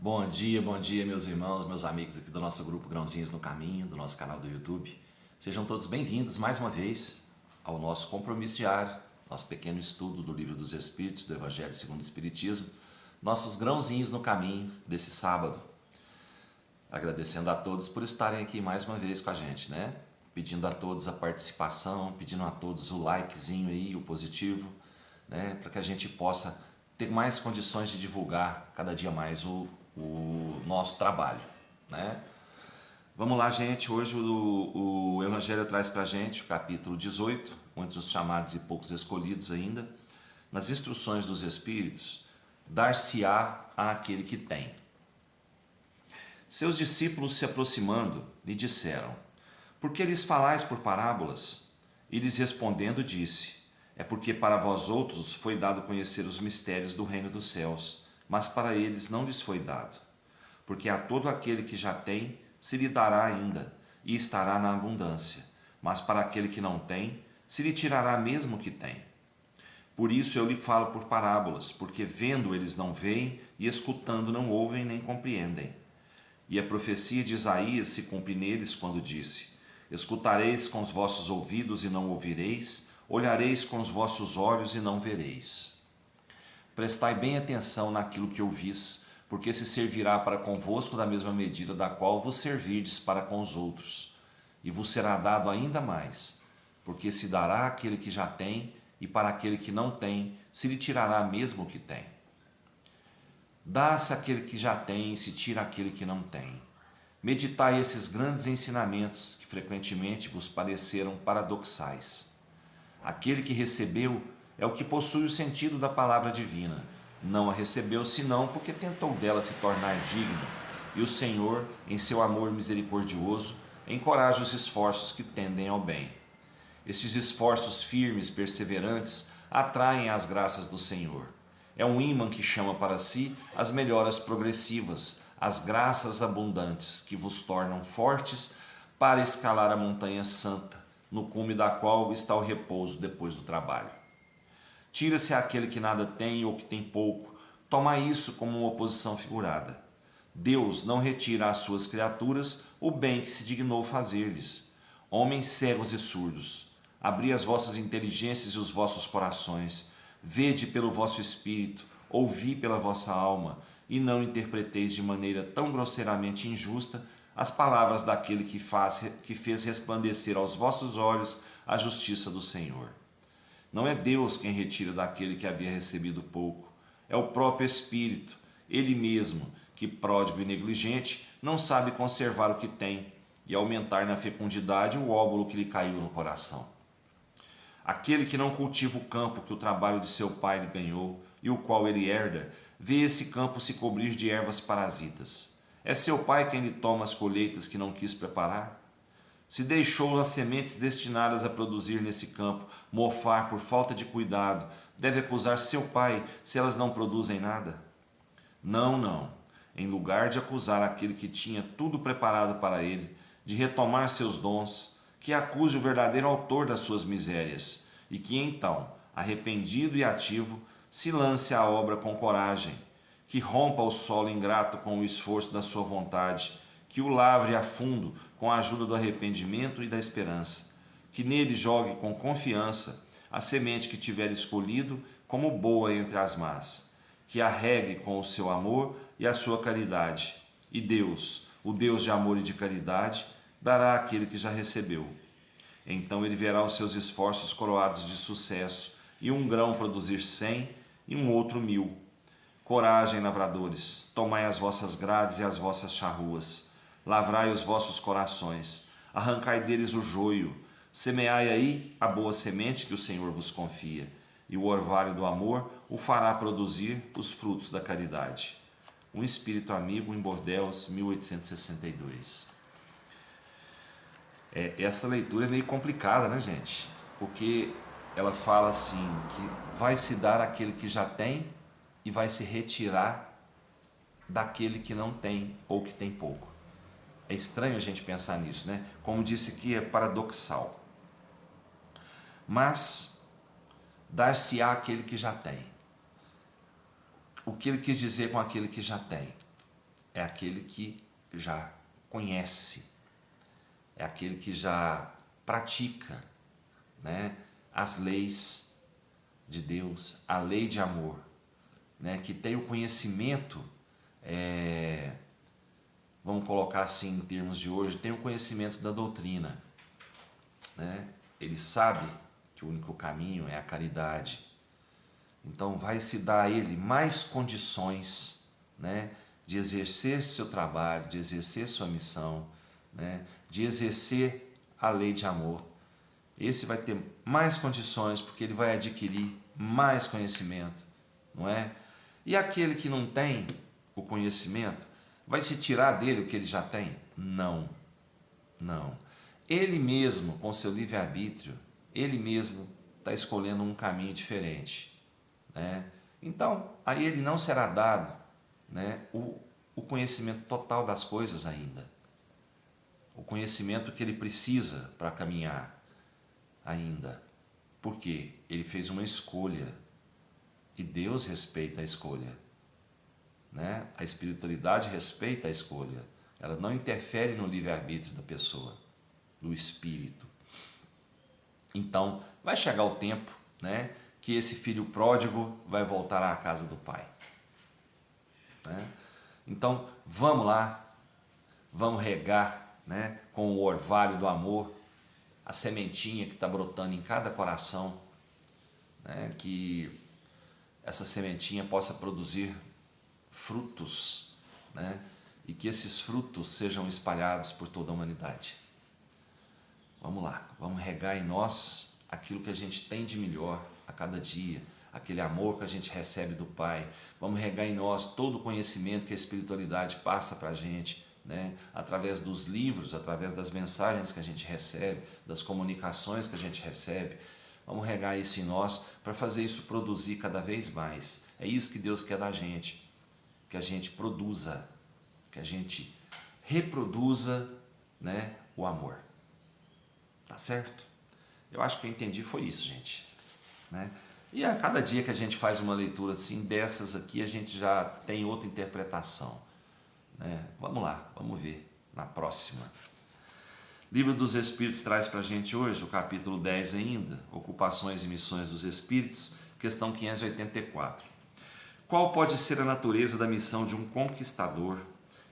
Bom dia, meus irmãos, meus amigos aqui do nosso grupo Grãozinhos no Caminho, do nosso canal do YouTube. Sejam todos bem-vindos mais uma vez ao nosso compromisso diário, nosso pequeno estudo do Livro dos Espíritos, do Evangelho segundo o Espiritismo, nossos grãozinhos no caminho desse sábado. Agradecendo a todos por estarem aqui mais uma vez com a gente, né? Pedindo a todos a participação, pedindo a todos o likezinho aí, o positivo, né? Para que a gente possa ter mais condições de divulgar cada dia mais o nosso trabalho, né? Vamos lá, gente. Hoje o Evangelho traz para a gente o capítulo 18, muitos os chamados e poucos escolhidos ainda. Nas instruções dos Espíritos, dar-se-á àquele que tem. Seus discípulos, se aproximando, lhe disseram: por que lhes falais por parábolas? E lhes respondendo disse: é porque para vós outros foi dado conhecer os mistérios do reino dos céus, mas para eles não lhes foi dado. Porque a todo aquele que já tem, se lhe dará ainda, e estará na abundância, mas para aquele que não tem, se lhe tirará mesmo o que tem. Por isso eu lhe falo por parábolas, porque vendo eles não veem, e escutando não ouvem nem compreendem. E a profecia de Isaías se cumpre neles quando disse: escutareis com os vossos ouvidos e não ouvireis, olhareis com os vossos olhos e não vereis. Prestai bem atenção naquilo que ouvis, porque se servirá para convosco da mesma medida da qual vos servirdes para com os outros. E vos será dado ainda mais, porque se dará àquele que já tem, e para aquele que não tem, se lhe tirará mesmo o que tem. Dá-se àquele que já tem, e se tira àquele que não tem. Meditai esses grandes ensinamentos que frequentemente vos pareceram paradoxais. Aquele que recebeu é o que possui o sentido da palavra divina. Não a recebeu senão porque tentou dela se tornar digno. E o Senhor, em seu amor misericordioso, encoraja os esforços que tendem ao bem. Estes esforços firmes, perseverantes, atraem as graças do Senhor. É um ímã que chama para si as melhoras progressivas, as graças abundantes que vos tornam fortes para escalar a montanha santa, no cume da qual está o repouso depois do trabalho. Tira-se aquele que nada tem ou que tem pouco, toma isso como uma oposição figurada. Deus não retira às suas criaturas o bem que se dignou fazer-lhes. Homens cegos e surdos, abri as vossas inteligências e os vossos corações, vede pelo vosso espírito, ouvi pela vossa alma, e não interpreteis de maneira tão grosseiramente injusta as palavras daquele que fez resplandecer aos vossos olhos a justiça do Senhor. Não é Deus quem retira daquele que havia recebido pouco, é o próprio Espírito, ele mesmo, que, pródigo e negligente, não sabe conservar o que tem e aumentar na fecundidade o óbolo que lhe caiu no coração. Aquele que não cultiva o campo que o trabalho de seu pai lhe ganhou e o qual ele herda, vê esse campo se cobrir de ervas parasitas. É seu pai quem lhe toma as colheitas que não quis preparar? Se deixou as sementes destinadas a produzir nesse campo mofar por falta de cuidado, deve acusar seu pai se elas não produzem nada? Não, não. Em lugar de acusar aquele que tinha tudo preparado para ele, de retomar seus dons, que acuse o verdadeiro autor das suas misérias, e que então, arrependido e ativo, se lance à obra com coragem, que rompa o solo ingrato com o esforço da sua vontade, que o lavre a fundo com a ajuda do arrependimento e da esperança, que nele jogue com confiança a semente que tiver escolhido como boa entre as más, que a regue com o seu amor e a sua caridade, e Deus, o Deus de amor e de caridade, dará àquele que já recebeu. Então ele verá os seus esforços coroados de sucesso, e um grão produzir 100 e um outro 1000. Coragem, lavradores, tomai as vossas grades e as vossas charruas, lavrai os vossos corações, arrancai deles o joio, semeai aí a boa semente que o Senhor vos confia, e o orvalho do amor o fará produzir os frutos da caridade. Um Espírito Amigo em Bordeaux, 1862. Essa leitura é meio complicada, né, gente? Porque ela fala assim, que vai se dar àquele que já tem e vai se retirar daquele que não tem ou que tem pouco. É estranho a gente pensar nisso, né? Como disse aqui, é paradoxal. Mas dar-se-á àquele que já tem. O que ele quis dizer com aquele que já tem? é aquele que já conhece, é aquele que já pratica, né, as leis de Deus, a lei de amor, né, que tem o conhecimento, vamos colocar assim em termos de hoje, tem o conhecimento da doutrina, né? Ele sabe que o único caminho é a caridade. Então vai se dar a ele mais condições, né, de exercer seu trabalho, de exercer sua missão, né, de exercer a lei de amor. Esse vai ter mais condições porque ele vai adquirir mais conhecimento, não é? E aquele que não tem o conhecimento, vai se tirar dele o que ele já tem? Não, não. Ele mesmo, com seu livre-arbítrio, ele mesmo está escolhendo um caminho diferente, né? Então, a ele não será dado, né, o conhecimento total das coisas ainda, o conhecimento que ele precisa para caminhar ainda, porque ele fez uma escolha e Deus respeita a escolha, né? A espiritualidade respeita a escolha, ela não interfere no livre-arbítrio da pessoa, do espírito. Então, vai chegar o tempo, né, que esse filho pródigo vai voltar à casa do pai, né? Então, vamos lá, vamos regar, né, com o orvalho do amor, a sementinha que está brotando em cada coração, né, que essa sementinha possa produzir frutos, né, e que esses frutos sejam espalhados por toda a humanidade. Vamos lá, vamos regar em nós aquilo que a gente tem de melhor a cada dia, aquele amor que a gente recebe do Pai. Vamos regar em nós todo o conhecimento que a espiritualidade passa para a gente, né? Através dos livros, através das mensagens que a gente recebe, das comunicações que a gente recebe. Vamos regar isso em nós para fazer isso produzir cada vez mais. É isso que Deus quer da gente, que a gente produza, que a gente reproduza, né, o amor. Tá certo? Eu acho que eu entendi foi isso, gente, né? E a cada dia que a gente faz uma leitura assim dessas aqui, a gente já tem outra interpretação, né? Vamos lá, vamos ver na próxima. Livro dos Espíritos traz para a gente hoje o capítulo 10 ainda, Ocupações e Missões dos Espíritos, questão 584. Qual pode ser a natureza da missão de um conquistador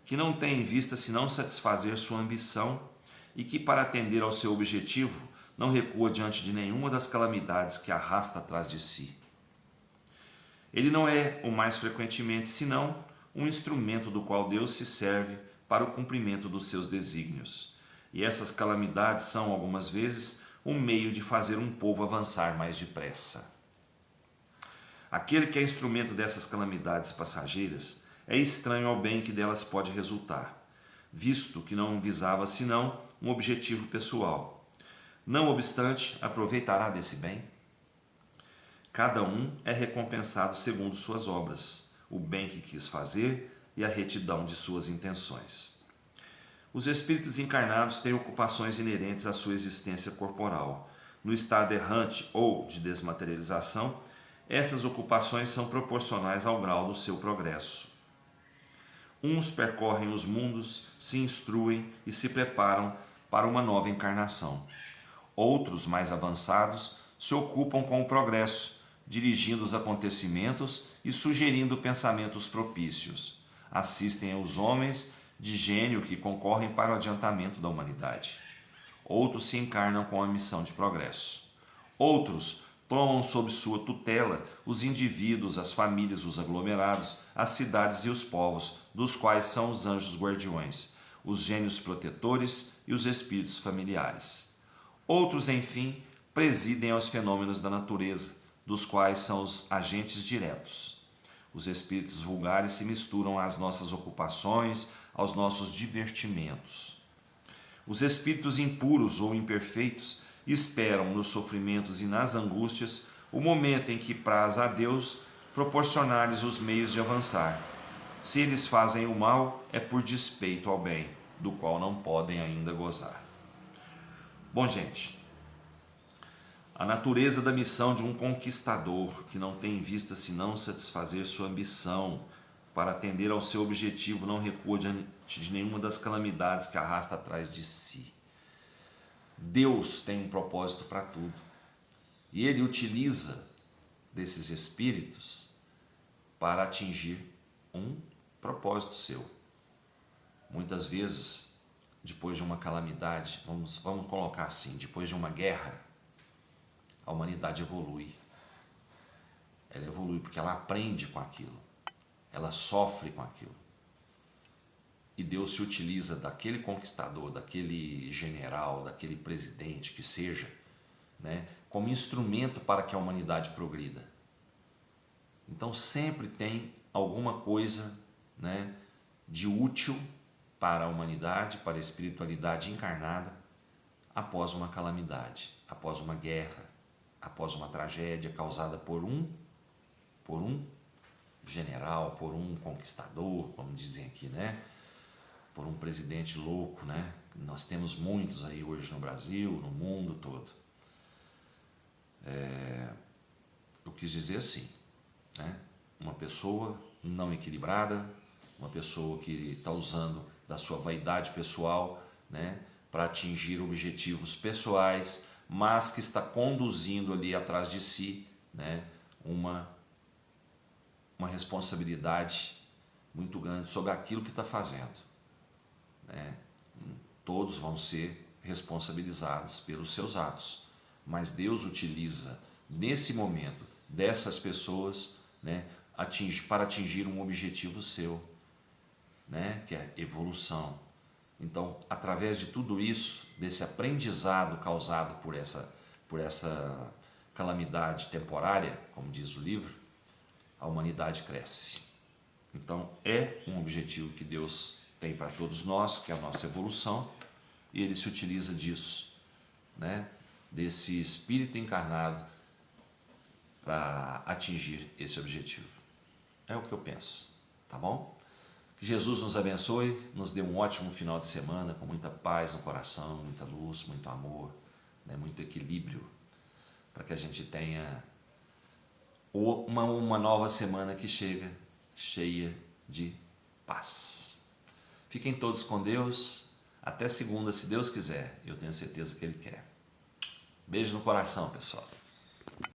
que não tem em vista senão satisfazer sua ambição e que, para atender ao seu objetivo, não recua diante de nenhuma das calamidades que arrasta atrás de si? Ele não é, o mais frequentemente, senão um instrumento do qual Deus se serve para o cumprimento dos seus desígnios. E essas calamidades são, algumas vezes, um meio de fazer um povo avançar mais depressa. Aquele que é instrumento dessas calamidades passageiras é estranho ao bem que delas pode resultar, visto que não visava senão um objetivo pessoal. Não obstante, aproveitará desse bem? Cada um é recompensado segundo suas obras, o bem que quis fazer e a retidão de suas intenções. Os espíritos encarnados têm ocupações inerentes à sua existência corporal. No estado errante ou de desmaterialização, essas ocupações são proporcionais ao grau do seu progresso. Uns percorrem os mundos, se instruem e se preparam para uma nova encarnação. Outros, mais avançados, se ocupam com o progresso, dirigindo os acontecimentos e sugerindo pensamentos propícios. Assistem aos homens de gênio que concorrem para o adiantamento da humanidade. Outros se encarnam com a missão de progresso. Outros tomam sob sua tutela os indivíduos, as famílias, os aglomerados, as cidades e os povos, dos quais são os anjos guardiões, os gênios protetores e os espíritos familiares. Outros, enfim, presidem aos fenômenos da natureza, dos quais são os agentes diretos. Os espíritos vulgares se misturam às nossas ocupações, aos nossos divertimentos. Os espíritos impuros ou imperfeitos esperam nos sofrimentos e nas angústias o momento em que praz a Deus proporcionar-lhes os meios de avançar. Se eles fazem o mal, é por despeito ao bem, do qual não podem ainda gozar. Bom, gente, a natureza da missão de um conquistador que não tem em vista senão satisfazer sua ambição para atender ao seu objetivo, não recua diante de nenhuma das calamidades que arrasta atrás de si. Deus tem um propósito para tudo. E Ele utiliza desses espíritos para atingir um propósito seu. Muitas vezes, depois de uma calamidade, vamos colocar assim, depois de uma guerra, a humanidade evolui. Ela evolui porque ela aprende com aquilo, ela sofre com aquilo. E Deus se utiliza daquele conquistador, daquele general, daquele presidente que seja, né, como instrumento para que a humanidade progrida. Então sempre tem alguma coisa, né, de útil para a humanidade, para a espiritualidade encarnada, após uma calamidade, após uma guerra, após uma tragédia causada por um general, por um conquistador, como dizem aqui, né? Por um presidente louco, né? Nós temos muitos aí hoje no Brasil, no mundo todo. Eu quis dizer assim, né? Uma pessoa não equilibrada, uma pessoa que está usando da sua vaidade pessoal, né, para atingir objetivos pessoais, mas que está conduzindo ali atrás de si, né, uma responsabilidade muito grande sobre aquilo que está fazendo, né? Todos vão ser responsabilizados pelos seus atos, mas Deus utiliza nesse momento dessas pessoas, né, para atingir um objetivo seu, né, que é evolução. Então, através de tudo isso, desse aprendizado causado por essa calamidade temporária, como diz o livro, a humanidade cresce. Então, é um objetivo que Deus tem para todos nós, que é a nossa evolução, e Ele se utiliza disso, né, desse espírito encarnado para atingir esse objetivo. É o que eu penso, tá bom? Que Jesus nos abençoe, nos dê um ótimo final de semana, com muita paz no coração, muita luz, muito amor, né, muito equilíbrio, para que a gente tenha uma nova semana que chega cheia de paz. Fiquem todos com Deus, até segunda, se Deus quiser, eu tenho certeza que Ele quer. Beijo no coração, pessoal.